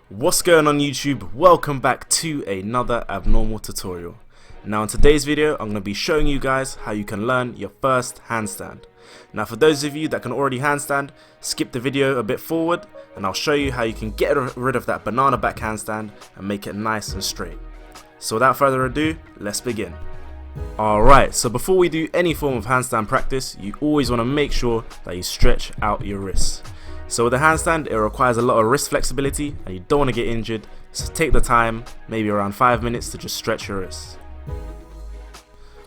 What's going on YouTube? Welcome back to another abnormal tutorial. Now in today's video I'm going to be showing you guys how you can learn your first handstand. Now for those of you that can already handstand, skip the video a bit forward and I'll show you how you can get rid of that banana back handstand and make it nice and straight. So without further ado, let's begin. Alright, so before we do any form of handstand practice, you always want to make sure that you stretch out your wrists. So with a handstand, it requires a lot of wrist flexibility and you don't want to get injured, so take the time, maybe around 5 minutes, to just stretch your wrists.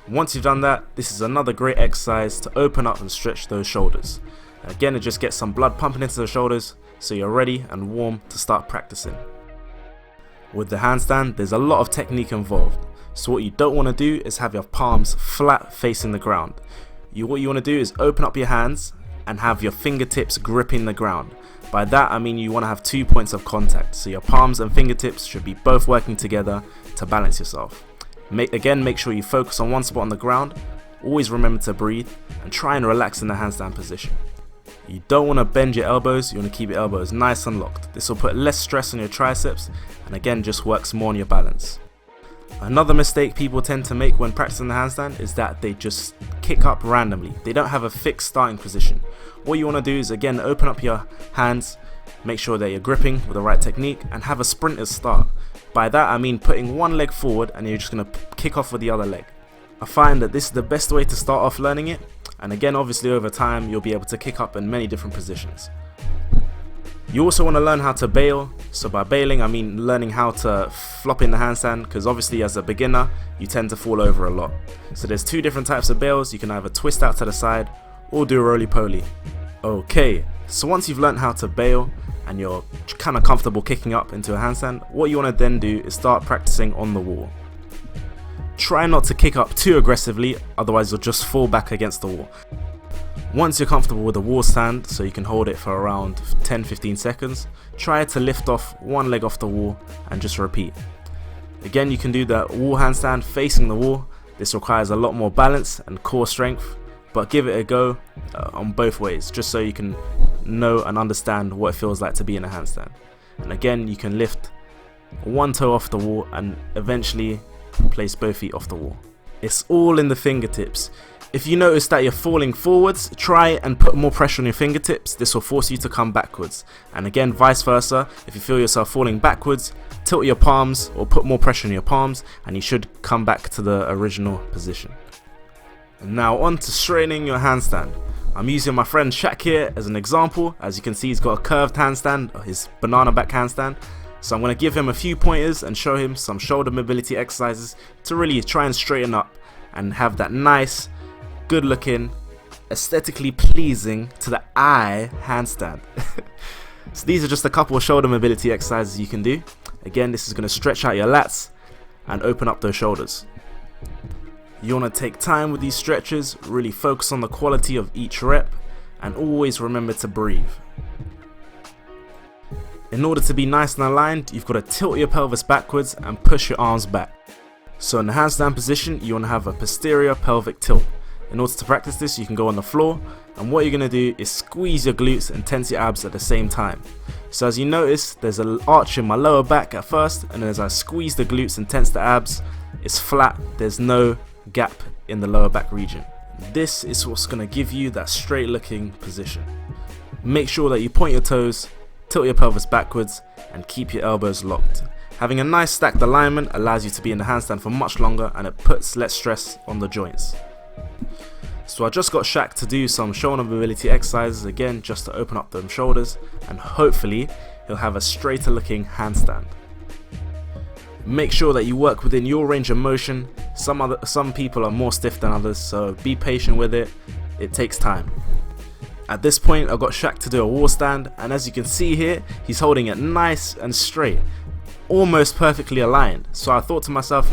Once you've done that, this is another great exercise to open up and stretch those shoulders. And again, it just gets some blood pumping into the shoulders so you're ready and warm to start practicing. With the handstand, there's a lot of technique involved, so what you don't want to do is have your palms flat facing the ground. What you want to do is open up your hands and have your fingertips gripping the ground. By that I mean you want to have 2 points of contact, so your palms and fingertips should be both working together to balance yourself. Make sure you focus on one spot on the ground, always remember to breathe and try and relax in the handstand position. You don't want to bend your elbows, you want to keep your elbows nice and locked. This will put less stress on your triceps and again just works more on your balance. Another mistake people tend to make when practicing the handstand is that they just kick up randomly. They don't have a fixed starting position. What you want to do is again open up your hands, make sure that you're gripping with the right technique and have a sprinter's start. By that I mean putting one leg forward and you're just going to kick off with the other leg. I find that this is the best way to start off learning it, and again obviously over time you'll be able to kick up in many different positions. You also want to learn how to bail, so by bailing I mean learning how to flop in the handstand, because obviously as a beginner you tend to fall over a lot. So there's two different types of bails. You can either twist out to the side or do a roly-poly. Okay, so once you've learned how to bail and you're kind of comfortable kicking up into a handstand, what you want to then do is start practicing on the wall. Try not to kick up too aggressively, otherwise you'll just fall back against the wall. Once you're comfortable with the wall stand, so you can hold it for around 10-15 seconds, try to lift off one leg off the wall and just repeat. Again, you can do the wall handstand facing the wall. This requires a lot more balance and core strength, but give it a go on both ways, just so you can know and understand what it feels like to be in a handstand. And again, you can lift one toe off the wall and eventually place both feet off the wall. It's all in the fingertips. If you notice that you're falling forwards, try and put more pressure on your fingertips. This will force you to come backwards. And again, vice versa, if you feel yourself falling backwards, tilt your palms or put more pressure on your palms and you should come back to the original position. And now on to straightening your handstand. I'm using my friend Shaq here as an example. As you can see, he's got a curved handstand, his banana back handstand. So I'm going to give him a few pointers and show him some shoulder mobility exercises to really try and straighten up and have that nice, good looking, aesthetically pleasing to the eye handstand. So these are just a couple of shoulder mobility exercises you can do. Again, this is going to stretch out your lats and open up those shoulders. You want to take time with these stretches, really focus on the quality of each rep and always remember to breathe. In order to be nice and aligned, you've got to tilt your pelvis backwards and push your arms back. So in the handstand position, you want to have a posterior pelvic tilt. In order to practice this, you can go on the floor, and what you're going to do is squeeze your glutes and tense your abs at the same time. So as you notice, there's an arch in my lower back at first, and as I squeeze the glutes and tense the abs, it's flat, there's no gap in the lower back region. This is what's going to give you that straight looking position. Make sure that you point your toes, tilt your pelvis backwards, and keep your elbows locked. Having a nice stacked alignment allows you to be in the handstand for much longer, and it puts less stress on the joints. So I just got Shaq to do some shoulder mobility exercises again, just to open up them shoulders, and hopefully he'll have a straighter looking handstand. Make sure that you work within your range of motion. Some people are more stiff than others, so be patient with it. It takes time. At this point, I've got Shaq to do a wall stand, and as you can see here, he's holding it nice and straight, almost perfectly aligned. So I thought to myself,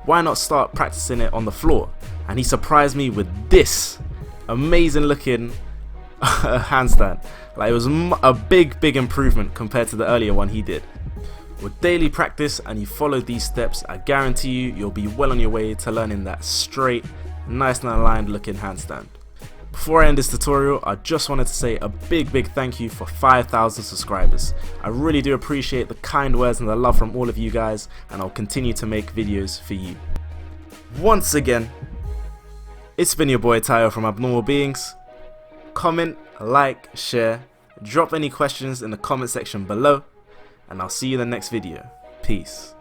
why not start practicing it on the floor? And he surprised me with this amazing looking handstand. Like, it was a big improvement compared to the earlier one he did. With daily practice and you follow these steps, I guarantee you'll be well on your way to learning that straight, nice and aligned looking handstand. Before I end this tutorial, I just wanted to say a big thank you for 5,000 subscribers. I really do appreciate the kind words and the love from all of you guys, and I'll continue to make videos for you. Once again, it's been your boy Tayo from Abnormal Beings. Comment, like, share, drop any questions in the comment section below, and I'll see you in the next video. Peace.